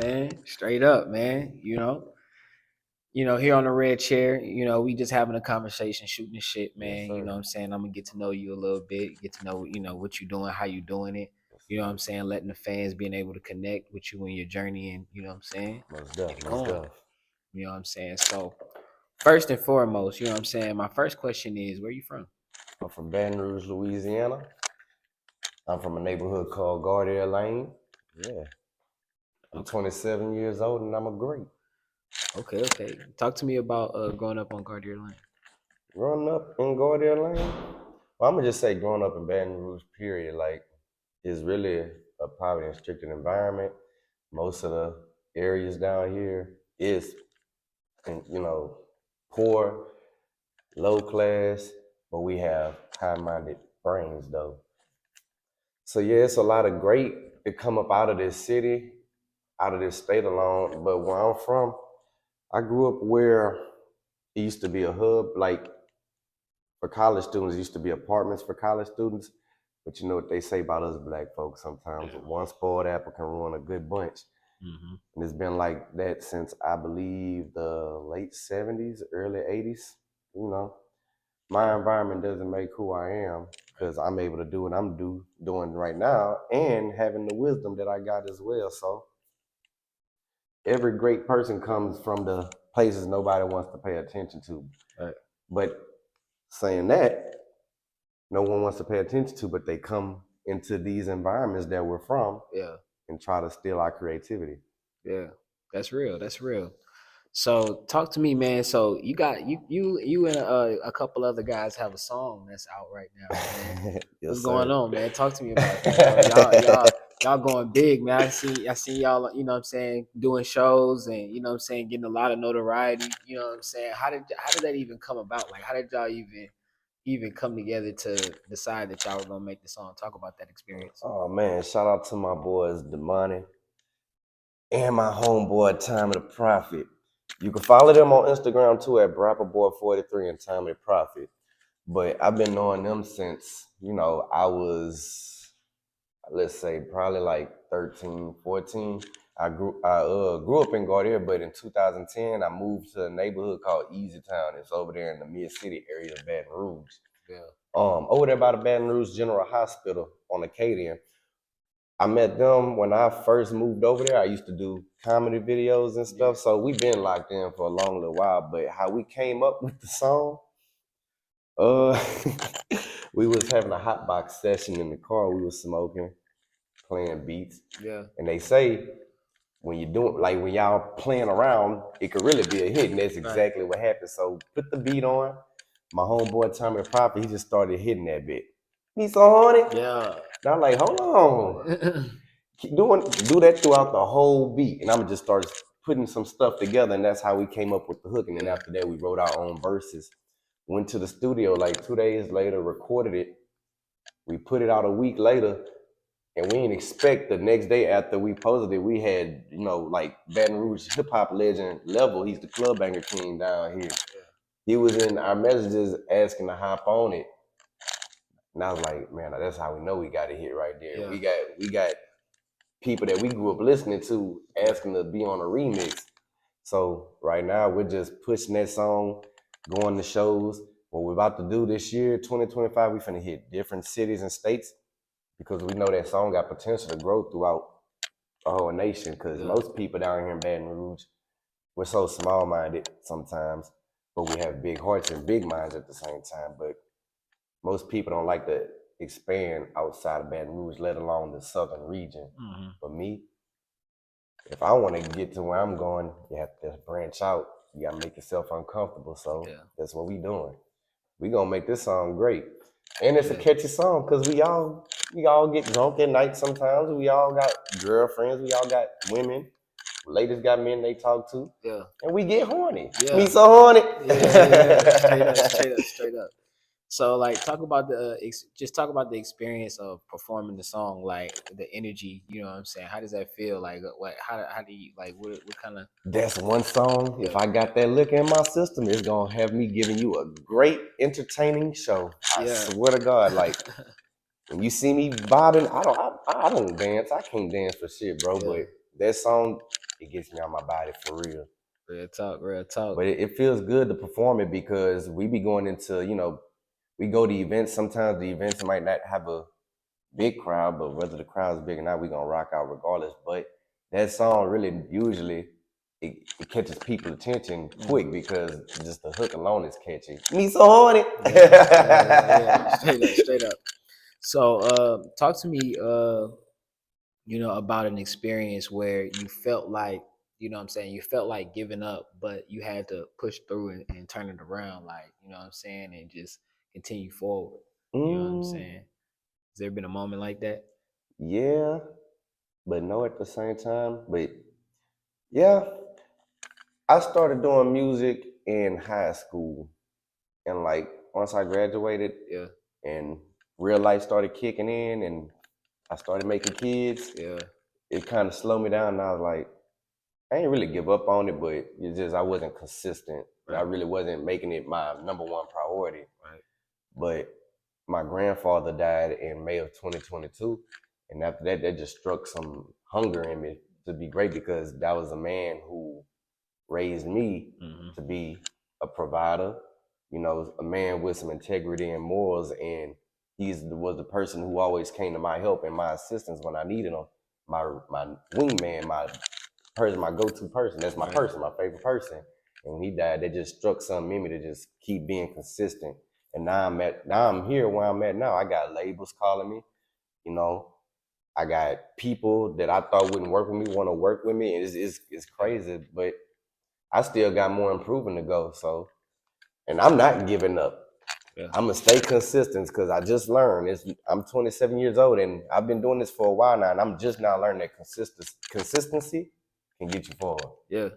saying? Straight up, man. Here on the red chair, we just having a conversation, shooting the shit, Yes, man. You sir. know what I'm saying? I'm gonna get to know you a little bit, get to know, what you're doing, how you doing it. Yes, You know what sir. I'm saying? Letting the fans being able to connect with you and your journey and you know what I'm saying? Most Get deaf, it most going. deaf. You know what I'm saying? So first and foremost, you know what I'm saying? My first question is where you from? I'm from Baton Rouge, Louisiana. I'm from a neighborhood called Gardere Lane. Yeah. I'm Okay. 27 years old and I'm a great. Okay. Talk to me about growing up on Gardner Lane. Growing up in Gardere Lane, well, I'm gonna just say growing up in Baton Rouge, period, like, is really a poverty restricted environment. Most of the areas down here is, poor, low class, but we have high-minded brains though. So yeah, it's a lot of great that come up out of this city, out of this state alone. But where I'm from, I grew up where it used to be a hub, like for college students, it used to be apartments for college students. But you know what they say about us black folks sometimes. Yeah. One spoiled apple can ruin a good bunch. Mm-hmm. And it's been like that since I believe the late 70s, early 80s. You know, my environment doesn't make who I am because I'm able to do what I'm doing right now and having the wisdom that I got as well. So every great person comes from the places nobody wants to pay attention to. Right. But saying that, no one wants to pay attention to, but they come into these environments that we're from Yeah. and try to steal our creativity. Yeah. That's real. That's real. So talk to me, man. So you and a couple other guys have a song that's out right now, man. Yes, What's going sir. on, man? Talk to me about that, bro. Y'all going big, man. I seen y'all, you know what I'm saying, doing shows and you know what I'm saying, getting a lot of notoriety. You know what I'm saying? How did that even come about? Like how did y'all even come together to decide that y'all were gonna make the song? Talk about that experience. Oh man, shout out to my boys Demani and my homeboy Time of the Prophet. You can follow them on Instagram too at Brapperboy43 and Time of the Prophet. But I've been knowing them since, I was, let's say, probably like 13, 14. I grew up in Gardere, but in 2010, I moved to a neighborhood called Easy Town. It's over there in the mid-city area of Baton Rouge. Yeah. Over there by the Baton Rouge General Hospital on Acadian. I met them when I first moved over there. I used to do comedy videos and stuff, so we've been locked in for a long little while. But how we came up with the song, uh, we was having a hot box session in the car. We was smoking, playing beats, Yeah. and they say when you're doing like when y'all playing around, it could really be a hit, and that's Right. exactly what happened. So put the beat on. My homeboy Tommy the Prophet, he just started hitting that bit. Me so horny. Yeah. And I'm like, hold on. Do that throughout the whole beat, and I'm gonna just start putting some stuff together, and that's how we came up with the hook. And then after that, we wrote our own verses. Went to the studio like 2 days later, recorded it. We put it out a week later, and we didn't expect the next day after we posted it, we had like Baton Rouge hip hop legend Level. He's the club banger king down here. He was in our messages asking to hop on it, and I was like, man, that's how we know we got a hit right there. Yeah. We got people that we grew up listening to asking to be on a remix. So right now we're just pushing that song, going to shows. What we're about to do this year, 2025, we finna hit different cities and states because we know that song got potential to grow throughout the whole nation. Because most people down here in Baton Rouge, we're so small-minded sometimes, but we have big hearts and big minds at the same time. But most people don't like to expand outside of Baton Rouge, let alone the southern region. Mm-hmm. For me, if I want to get to where I'm going, you have to branch out. You gotta make yourself uncomfortable. So that's what we doing. We gonna make this song great, and it's a catchy song because we all get drunk at night sometimes. We all got girlfriends. We all got women. Ladies got men they talk to. Yeah. And we get horny. Yeah. Me so horny. Yeah. Straight up. So, like, just talk about the experience of performing the song, like the energy. You know what I'm saying? How does that feel? Like, what? How do you like? What kind of? That's one song. If I got that liquor in my system, it's gonna have me giving you a great, entertaining show. I swear to God, like. When you see me bobbing, I don't dance. I can't dance for shit, bro. But that song, it gets me out my body for real. Real talk, real talk. But it feels good to perform it because we be going into, we go to events. Sometimes the events might not have a big crowd, but whether the crowd's big or not, we gonna rock out regardless. But that song really usually it catches people's attention quick because just the hook alone is catchy. Me so horny. Yeah. Straight up, straight up. So talk to me about an experience where you felt like, you felt like giving up, but you had to push through and turn it around, like, and just continue forward. You know what I'm Mm, saying? Has there been a moment like that? yeah, but no at the same time. But yeah, I started doing music in high school, and like once I graduated Yeah, and real life started kicking in, and I started making kids, yeah, it kind of slowed me down. And I was like, I ain't really give up on it, but it's just I wasn't consistent. I right, really wasn't making it my number one priority. right. But my grandfather died in May of 2022, and after that, that just struck some hunger in me to be great because that was a man who raised me Hmm. to be a provider, a man with some integrity and morals, and was the person who always came to my help and my assistance when I needed him. My wingman, my go-to person. That's my Right. person, my favorite person. And when he died, that just struck something in me to just keep being consistent. And now I'm here where I'm at now. I got labels calling me, you know. I got people that I thought wouldn't work with me want to work with me. And it's Yeah, crazy, but I still got more improving to go. So, and I'm not giving up. yeah, I'm gonna stay consistent because I just learned. I'm 27 years old and I've been doing this for a while now, and I'm just now learning that consistency can get you forward. yeah.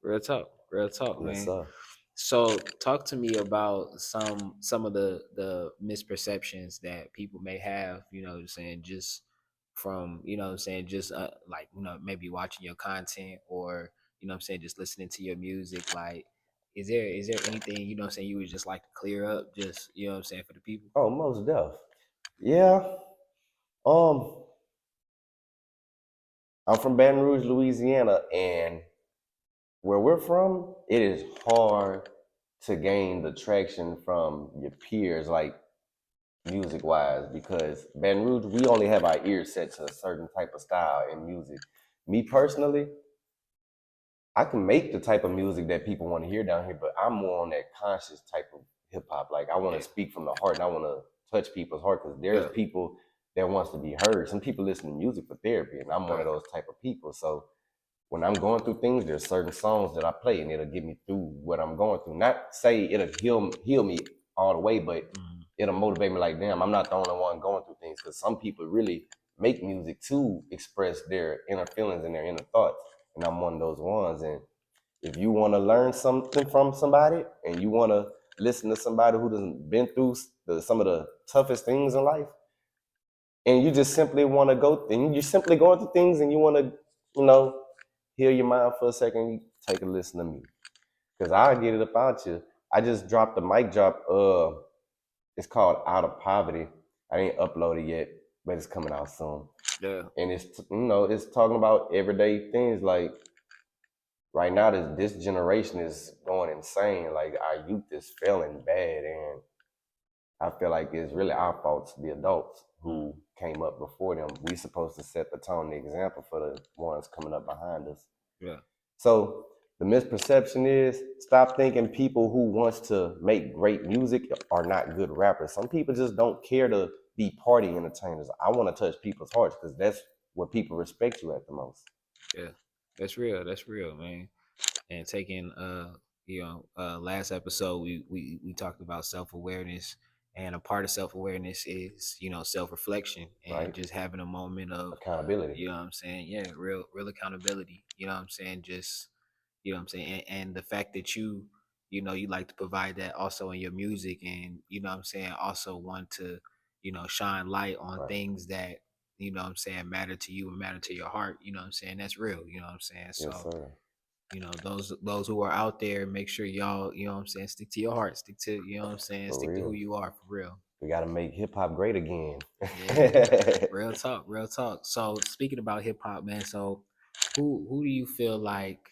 Real talk, Yes, man. sir. So talk to me about some of the misperceptions that people may have, saying just from, saying just like, maybe watching your content, or, saying just listening to your music. Like, is there anything, saying you would just like to clear up, just, saying, for the people? Oh, most deaf. Yeah. Um, I'm from Baton Rouge, Louisiana, and where we're from, it is hard to gain the traction from your peers, like music wise, because Baton Rouge, we only have our ears set to a certain type of style in music. Me personally, I can make the type of music that people want to hear down here, but I'm more on that conscious type of hip hop. Like I want Yeah, to speak from the heart and I want to touch people's heart because there's yeah, people that wants to be heard. Some people listen to music for therapy, and I'm one of right, those type of people. So when I'm going through things, there's certain songs that I play and it'll get me through what I'm going through. Not say it'll heal me all the way, but mhm, it'll motivate me like, damn, I'm not the only one going through things. Because some people really make music to express their inner feelings and their inner thoughts. And I'm one of those ones. And if you want to learn something from somebody and you want to listen to somebody who doesn't been through some of the toughest things in life, and you just simply want to go, and you're simply going through things, and you want to, you know, heal your mind for a second, you take a listen to me, because I get it about you. I just dropped the mic drop. It's called Out of Poverty. I ain't uploaded yet, but it's coming out soon. yeah, And it's talking about everyday things. Like right now, this generation is going insane. Like our youth is failing bad, and I feel like it's really our fault, the adults mm, who came up before them. We supposed to set the tone, the example for the ones coming up behind us. yeah, So the misperception is stop thinking people who wants to make great music are not good rappers. Some people just don't care to be party entertainers. I want to touch people's hearts because that's where people respect you at the most. yeah. That's real, man. And taking last episode we talked about self-awareness, and a part of self-awareness is, self-reflection, and Right? just having a moment of, Accountability. yeah, real accountability, just, and the fact that you like to provide that also in your music, and, also want to, shine light on Right. things that, matter to you and matter to your heart, that's real, Yes, so, sir. those who are out there, make sure y'all, stick to your heart, stick to, For stick to who real. you are, for real. We got to make hip hop great again. Yeah, real talk, real talk. So speaking about hip hop, man, so who do you feel like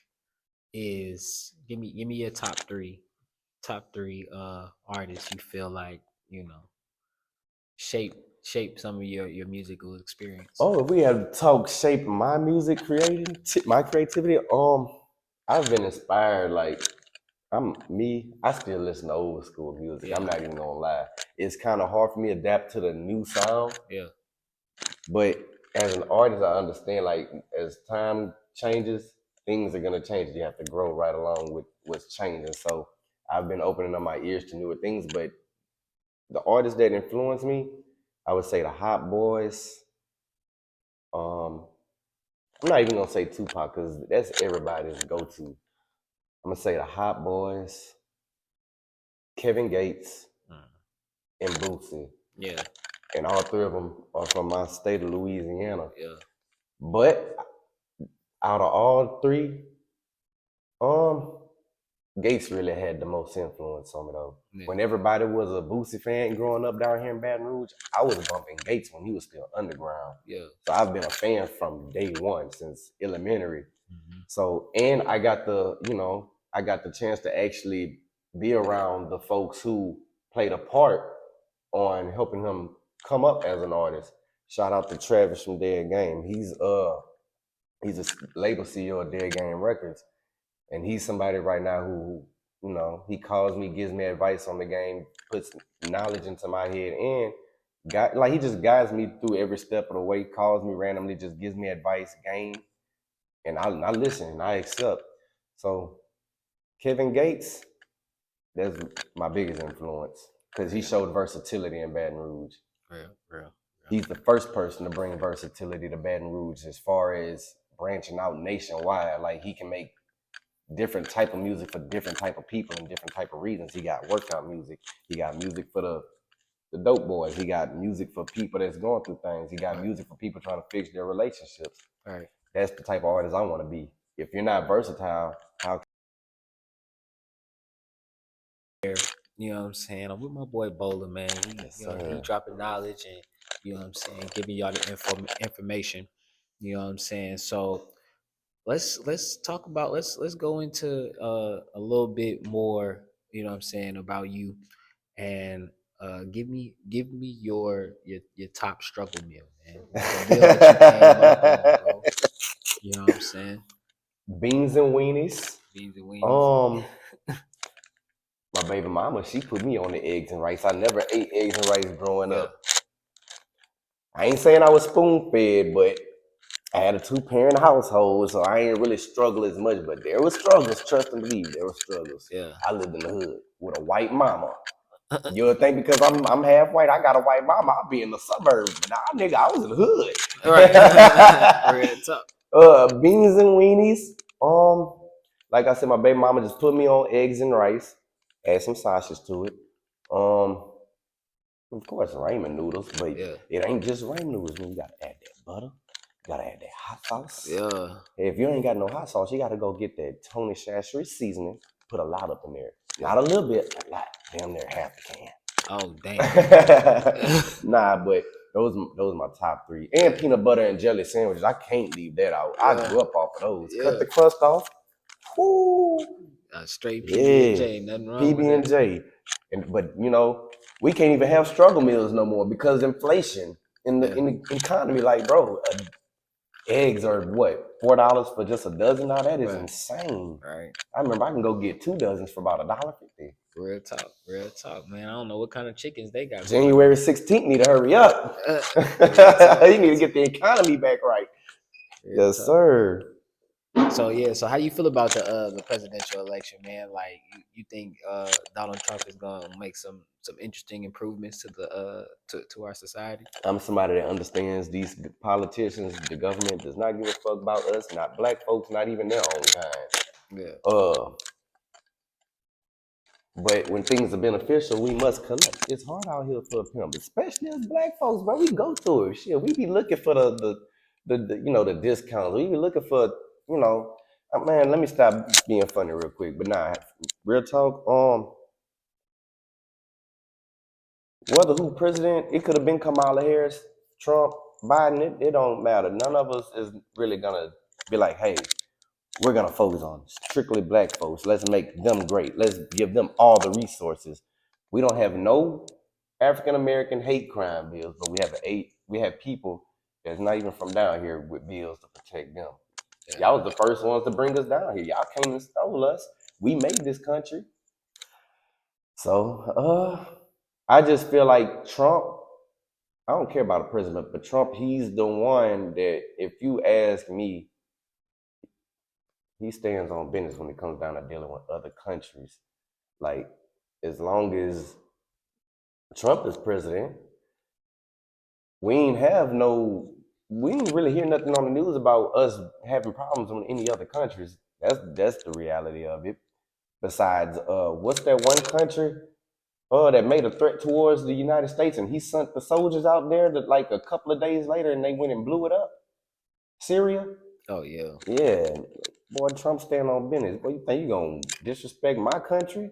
is give me your top three artists you feel like shape shape some of your musical experience. Oh, if we have to talk shape my music creating, my creativity, I've been inspired. Like I still listen to old school music. I'm Yeah, not even gonna lie. It's kind of hard for me to adapt to the new sound, yeah, but as an artist, I understand like as time changes, things are gonna change. You have to grow right along with what's changing. So I've been opening up my ears to newer things, but the artists that influence me, I would say the Hot Boys. Um, I'm not even gonna say Tupac because that's everybody's go-to. I'm gonna say the Hot Boys, Kevin Gates, mm, and Bootsy, yeah, and all three of them are from my state of Louisiana. yeah, But out of all three, um, Gates really had the most influence on me though. yeah, When everybody was a Boosie fan growing up down here in Baton Rouge, I was bumping Gates when he was still underground. yeah. So I've been a fan from day one since elementary. Hmm. So and I got the chance to actually be around the folks who played a part on helping him come up as an artist. Shout out to Travis from Dead Game. He's a label CEO of Dead Game Records, and he's somebody right now who he calls me, gives me advice on the game, puts knowledge into my head, and he just guides me through every step of the way. Calls me randomly, just gives me advice, game, and I listen and I accept. So Kevin Gates, that's my biggest influence because he Yeah, showed versatility in Baton Rouge. real, real, He's the first person to bring versatility to Baton Rouge as far as branching out nationwide. Like he can make different type of music for different type of people and different type of reasons. He got workout music. He got music for the dope boys. He got music for people that's going through things. He got right, music for people trying to fix their relationships. right. That's the type of artist I want to be. If you're not versatile, how? You know what I'm saying? I'm with my boy Bola, man. Yes, He sir. dropping knowledge and what I'm saying, giving y'all the information. You know what I'm saying? So let's talk about let's go into a little bit more, what I'm saying, about you and give me your top struggle meal, man. The meal that you came up on, bro. You know what I'm saying? Beans and weenies. Beans and weenies. Um, my baby mama, she put me on the eggs and rice. I never ate eggs and rice growing Yeah, up. I ain't saying I was spoon fed, but I had a 2-parent household, so I ain't really struggle as much. But there was struggles, trust and believe, there were struggles. yeah. I lived in the hood with a white mama. You would think because I'm half white, I got a white mama, I'll be in the suburbs. But nah, nigga, I was in the hood. Right. Real talk. Beans and weenies. Like I said, my baby mama just put me on eggs and rice, add some sausage to it. Um, of course, ramen noodles, but Yeah, it ain't just ramen noodles. Man, you gotta add that butter, you gotta add that hot sauce. yeah, If you ain't got no hot sauce, you gotta go get that Tony Chachri seasoning. Put a lot up in there, yeah. not a little bit, a lot. Damn near half a can. Oh damn. Nah, but those are my top three. And peanut butter and jelly sandwiches. I can't leave that out. I Yeah, grew up off of those. Cut yeah. the crust off. Whoo. Straight PB and Yeah. J. Nothing wrong with PB and that. J. But we can't even have struggle meals no more because inflation in the Yeah, in the economy. Like, bro, eggs are what, $4 for just a dozen? Now that is right, insane. right. I remember I can go get 2 dozens for about $1.50. Real talk, man. I don't know what kind of chickens they got going January on. 16th need to hurry up. Real talk, You need real to get the economy back right. real Yes, talk. sir. So yeah, so how you feel about the presidential election, man? Like you think Donald Trump is gonna make some interesting improvements to the to our society? I'm somebody that understands these politicians, the government does not give a fuck about us, not black folks, not even their own kind. Yeah, Uh, but when things are beneficial, we must collect. It's hard out here for a pimp, especially as black folks, bro. We go through it. Shit, we be looking for the discounts. We be looking for, man, let me stop being funny real quick. But nah, real talk, whether who president, it could have been Kamala Harris, Trump, Biden. It don't matter. None of us is really gonna be like, hey, we're gonna focus on strictly black folks. Let's make them great. Let's give them all the resources. We don't have no African American hate crime bills, but we have people that's not even from down here with bills to protect them. Yeah. Y'all was the first ones to bring us down here. Y'all came and stole us. We made this country. So I just feel like Trump, I don't care about a president, but Trump, he's the one that if you ask me, he stands on business when it comes down to dealing with other countries. Like, as long as Trump is president, we ain't really hear nothing on the news about us having problems with any other countries. That's the reality of it. Besides, what's that one country that made a threat towards the United States and he sent the soldiers out there that like a couple of days later and they went and blew it up? Syria? Oh yeah. Yeah. Boy, Trump stand on business. Boy, you think you gonna disrespect my country?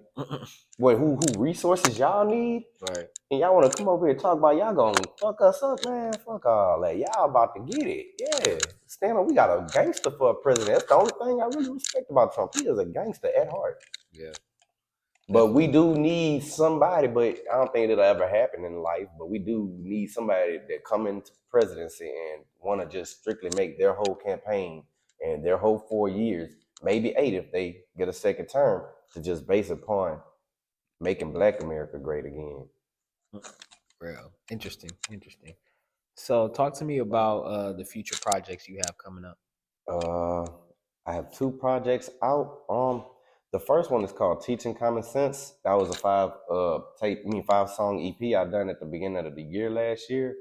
Boy, who resources y'all need? Right. And y'all wanna come over here and talk about y'all gonna fuck us up, man? Fuck all that. Y'all about to get it. Yeah. Stand on. We got a gangster for a president. That's the only thing I really respect about Trump. He is a gangster at heart. Yeah. But we do need somebody, but I don't think it'll ever happen in life. But we do need somebody that come into presidency and want to just strictly make their whole campaign and their whole 4 years, maybe 8 if they get a second term, to just base upon making Black America great again. Real interesting. So talk to me about the future projects you have coming up. I have 2 projects out. The first one is called Teaching Common Sense. That was a 5-song EP I done at the beginning of the year last year,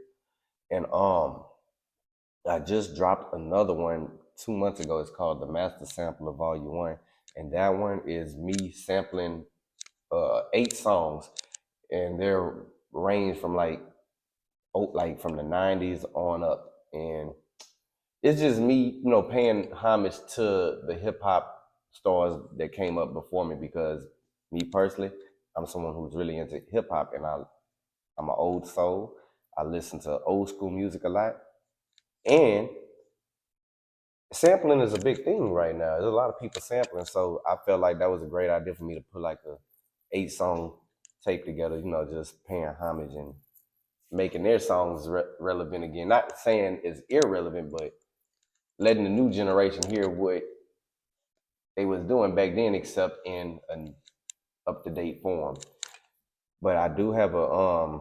and I just dropped another one 2 months ago. It's called The Master Sampler Volume 1, and that one is me sampling 8 songs, and they're range from like from the 90s on up, and it's just me, paying homage to the hip hop stars that came up before me because me personally, I'm someone who's really into hip hop and I'm an old soul. I listen to old school music a lot. And sampling is a big thing right now. There's a lot of people sampling. So I felt like that was a great idea for me to put like a 8-song tape together, just paying homage and making their songs relevant again. Not saying it's irrelevant, but letting the new generation hear what they was doing back then, except in an up-to-date form. But I do have we're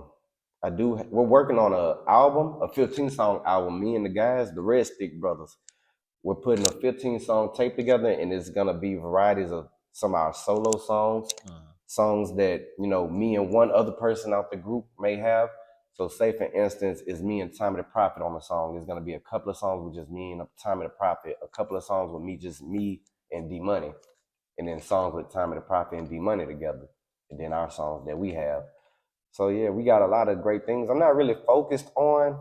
working on a 15-song album. Me and the guys, the Red Stick Brothers, we're putting a 15-song tape together, and it's gonna be varieties of some of our solo songs, songs that me and one other person out the group may have. So, say for instance, is me and Tommy the Prophet on the song. It's gonna be a couple of songs with just me and Tommy the Prophet, a couple of songs with me and D Money, and then songs with Tommy the Prophet and D Money together, and then our songs that we have. So yeah, we got a lot of great things. I'm not really focused on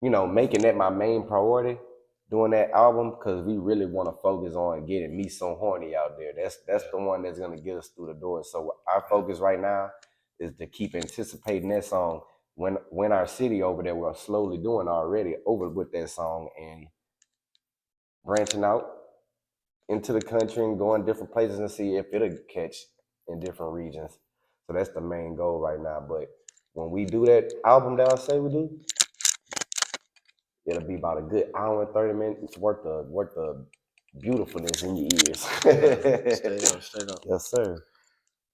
making that my main priority, doing that album, because we really want to focus on getting Me So Horny out there. That's the one that's gonna get us through the door. So our focus right now is to keep anticipating that song. When our city over there, we're slowly doing already over with that song and branching out into the country and going different places and see if it'll catch in different regions. So that's the main goal right now. But when we do that album that I say we do, it'll be about a good hour and 30 minutes worth of beautifulness in your ears. Straight up. Yes, sir.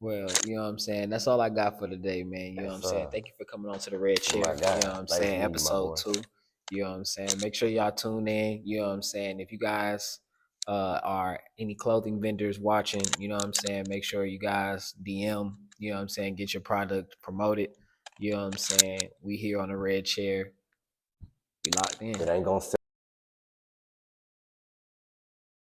Well, you know what I'm saying? That's all I got for today, man. You know what I'm saying? Thank you for coming on to the Red Chair. Oh my God. You know what I'm saying? Episode 2. You know what I'm saying? Make sure y'all tune in. You know what I'm saying? If you guys are any clothing vendors watching, you know what I'm saying? Make sure you guys DM, you know what I'm saying? Get your product promoted. You know what I'm saying? We here on the Red Chair. We locked in. It ain't gonna